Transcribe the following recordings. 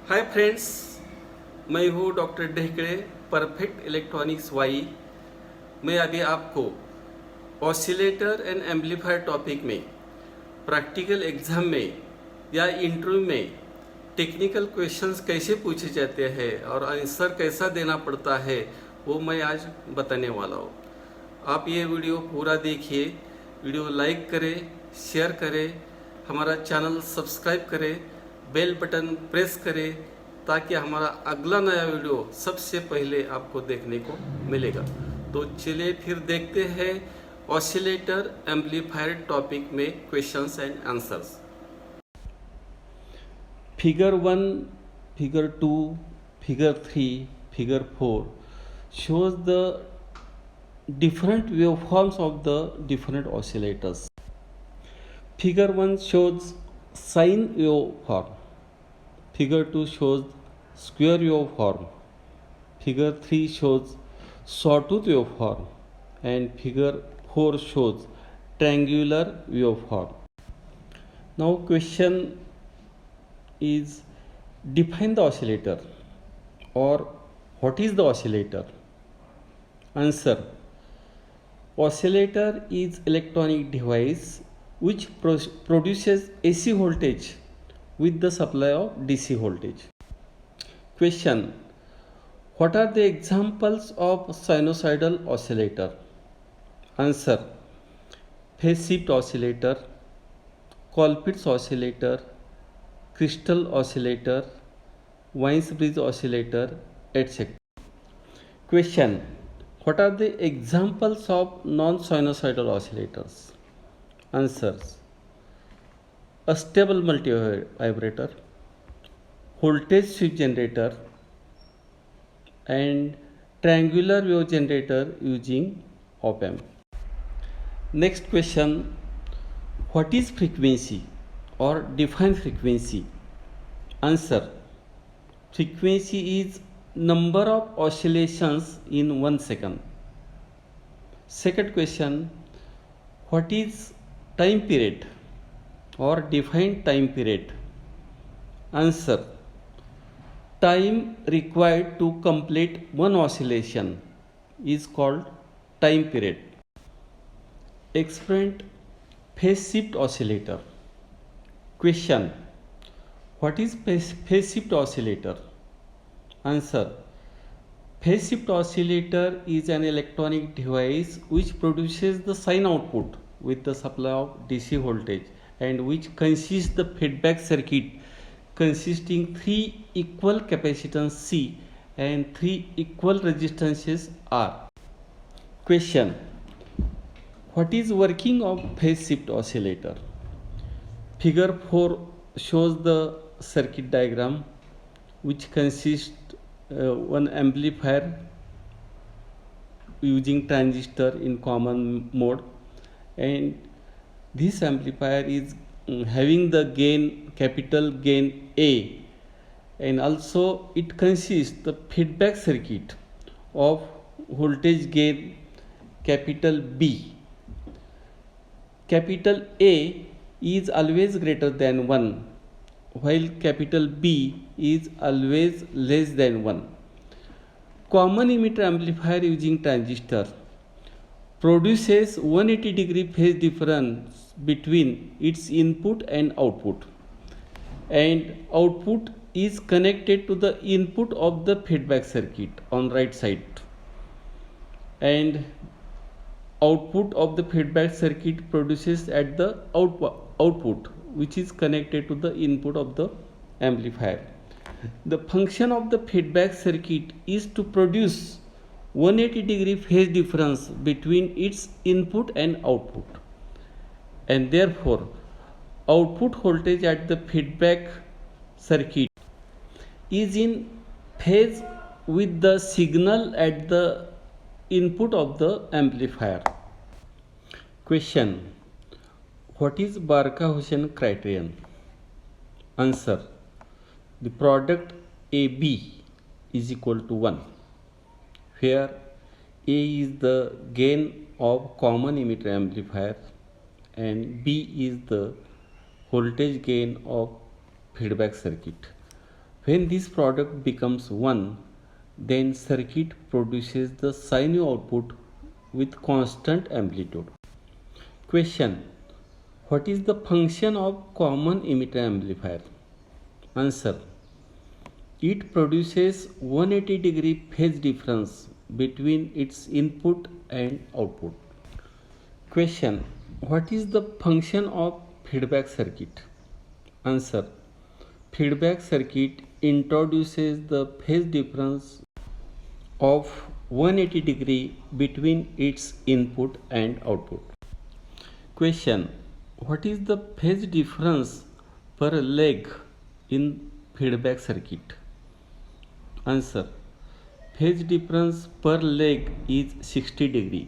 हाय friends, मैं हूँ doctor Dhekde, perfect electronics वाई। मैं अभी आपको ऑसिलेटर एंड एम्पलीफायर टॉपिक में प्रैक्टिकल एग्जाम में या इंटरव्यू में टेक्निकल क्वेश्चंस कैसे पूछे जाते हैं और आंसर कैसा देना पड़ता है वो मैं आज बताने वाला हूँ। आप ये वीडियो पूरा देखिए, वीडियो लाइक करें, शेयर करें, हमारा चैनल सब्सक्राइब करें, बेल बटन प्रेस करें ताकि हमारा अगला नया वीडियो सबसे पहले आपको देखने को मिलेगा। तो चलिए फिर देखते हैं ऑसिलेटर एम्पलीफायर टॉपिक में questions and answers. Figure 1, figure 2, figure 3, figure 4 shows the different waveforms of the different oscillators. Figure 1 shows sine waveform. Figure 2 shows square waveform. Figure 3 shows sawtooth waveform. And figure 4 shows triangular waveform. Now question is, define the oscillator, or what is the oscillator? Answer: oscillator is electronic device which produces AC voltage with the supply of DC voltage. Question: what are the examples of sinusoidal oscillator? Answer: phase shift oscillator, Colpitts oscillator, crystal oscillator, Wein's-Bridge oscillator, etc. Question: what are the examples of non-sinusoidal oscillators? Answers: a stable multivibrator, voltage shift generator, and triangular wave generator using op-amp. Next question: what is frequency, or define frequency? Answer: frequency is number of oscillations in 1 second. Second question: what is time period, or define time period? Answer: time required to complete one oscillation is called time period. Explain phase shift oscillator. Question: what is phase shift oscillator? Answer: phase shift oscillator is an electronic device which produces the sine output with the supply of DC voltage, and which consists the feedback circuit consisting 3 equal capacitance C and 3 equal resistances R. Question: what is working of phase shift oscillator? Figure 4 shows the circuit diagram which consists one amplifier using transistor in common mode, and this amplifier is having the gain, capital gain A, and also it consists the feedback circuit of voltage gain capital B. Capital A is always greater than 1 while capital B is always less than 1. Common emitter amplifier using transistor produces 180-degree phase difference between its input and output, and output is connected to the input of the feedback circuit on right side, and output of the feedback circuit produces at the output which is connected to the input of the amplifier. The function of the feedback circuit is to produce 180-degree phase difference between its input and output, and therefore output voltage at the feedback circuit is in phase with the signal at the input of the amplifier. Question: what is Barkha-Hussein criterion? Answer: the product AB is equal to 1, where A is the gain of common emitter amplifier and B is the voltage gain of feedback circuit. When this product becomes 1, then circuit produces the sine wave output with constant amplitude. Question: what is the function of common emitter amplifier? Answer: it produces 180 degree phase difference between its input and output. Question: what is the function of feedback circuit? Answer: feedback circuit introduces the phase difference of 180 degree between its input and output. Question: what is the phase difference per leg in feedback circuit? Answer: phase difference per leg is 60 degree.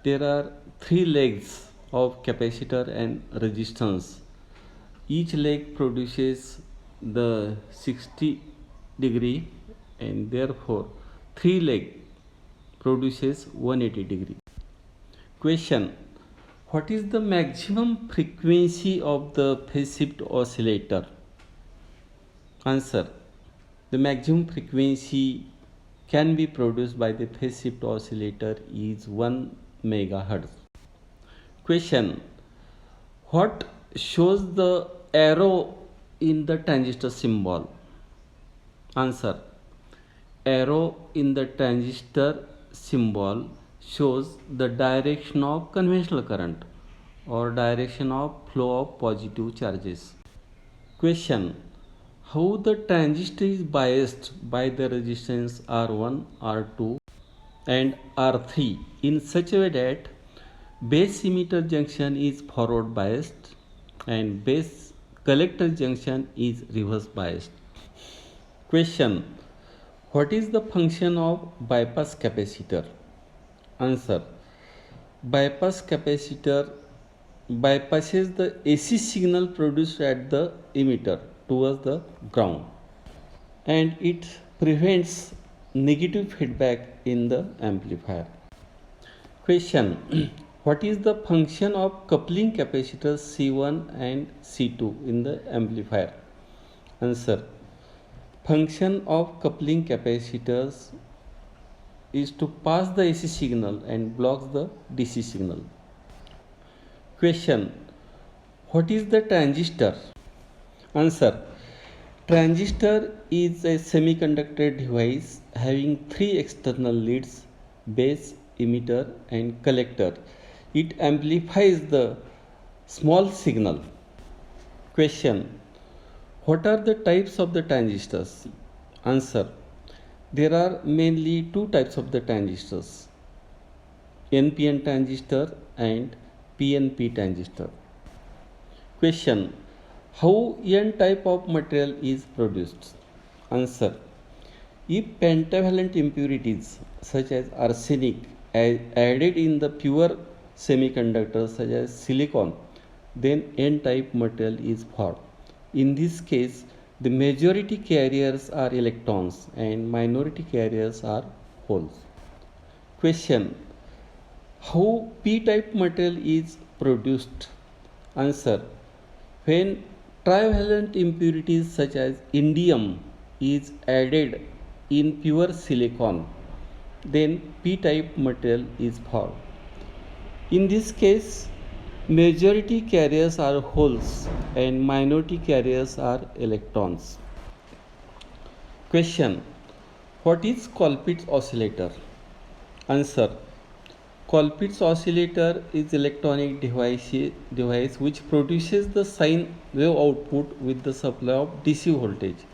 There are 3 legs of capacitor and resistance. Each leg produces the 60 degree, and therefore 3 leg produces 180 degree. Question: what is the maximum frequency of the phase shift oscillator? Answer: the maximum frequency can be produced by the phase shift oscillator is 1 megahertz. Question: what shows the arrow in the transistor symbol? Answer: arrow in the transistor symbol shows the direction of conventional current or direction of flow of positive charges. Question: how the transistor is biased by the resistance R1, R2 and R3 in such a way that base emitter junction is forward biased and base collector junction is reverse biased. Question: what is the function of bypass capacitor? Answer: bypass capacitor bypasses the AC signal produced at the emitter towards the ground, and it prevents negative feedback in the amplifier. Question: what is the function of coupling capacitors C1 and C2 in the amplifier? Answer: function of coupling capacitors is to pass the AC signal and blocks the DC signal. Question: what is the transistor? Answer: transistor is a semiconductor device having 3 external leads: base, emitter and collector. It amplifies the small signal. Question: what are the types of the transistors? Answer: there are mainly 2 types of the transistors: NPN transistor and PNP transistor. Question: how N type of material is produced? Answer: if pentavalent impurities such as arsenic added in the pure semiconductors such as silicon, then N type material is formed. In this case, the majority carriers are electrons and minority carriers are holes. Question: how P type material is produced? Answer: when trivalent impurities such as indium is added in pure silicon, then P type material is formed. In this case, majority carriers are holes and minority carriers are electrons. Question: what is Colpitts oscillator? Answer: Colpitts oscillator is electronic device which produces the sine wave output with the supply of DC voltage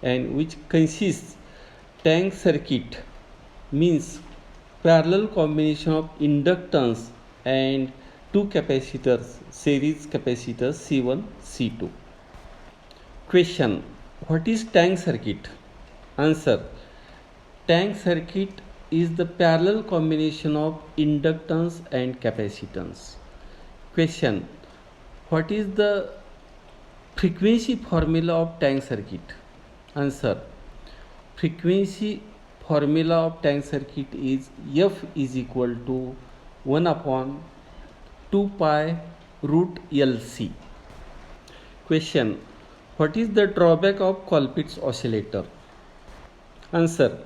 and which consists tank circuit, means parallel combination of inductance and 2 capacitors, series capacitors C1, C2. Question: what is tank circuit? Answer: tank circuit is the parallel combination of inductance and capacitance. Question: what is the frequency formula of tank circuit? Answer: frequency formula of tank circuit is F is equal to 1 upon 2 pi root LC. Question: What is the drawback of Colpitt's oscillator? Answer.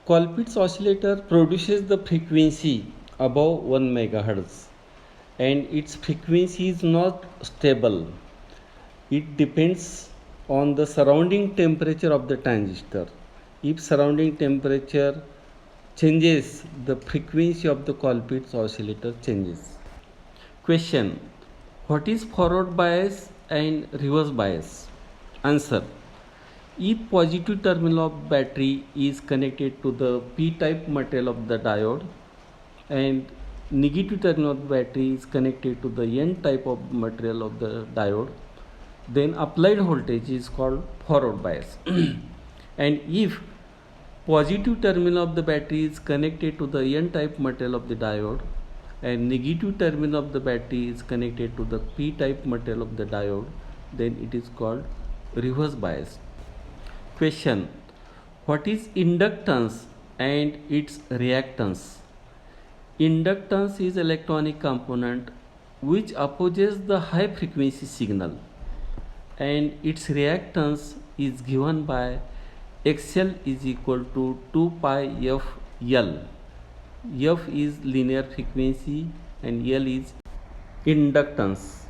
Colpitt's oscillator produces the frequency above 1 MHz and its frequency is not stable. It depends on the surrounding temperature of the transistor. If surrounding temperature changes, the frequency of the Colpitt's oscillator changes. Question. What is forward bias and reverse bias? Answer. If positive terminal of battery is connected to the p-type material of the diode and negative terminal of the battery is connected to the n-type of material of the diode, then applied voltage is called forward bias. And if positive terminal of the battery is connected to the n-type material of the diode and negative terminal of the battery is connected to the p-type material of the diode, then it is called reverse bias. Question. What is inductance and its reactance? Inductance is electronic component which opposes the high frequency signal, and its reactance is given by XL is equal to 2 pi f L. F is linear frequency and L is inductance.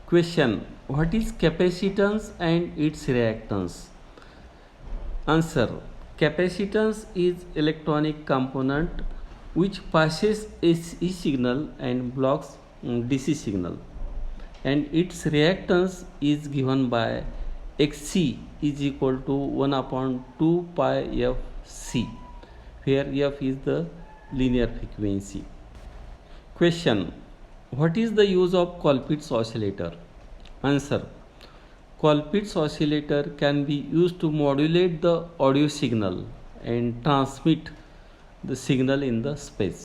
Question. What is capacitance and its reactance? Answer. Capacitance is electronic component which passes AC signal and blocks DC signal, and its reactance is given by Xc is equal to 1 upon 2 pi f C, where f is the linear frequency. Question. What is the use of Colpitt's oscillator? Answer. Colpitt's oscillator can be used to modulate the audio signal and transmit the signal in the space.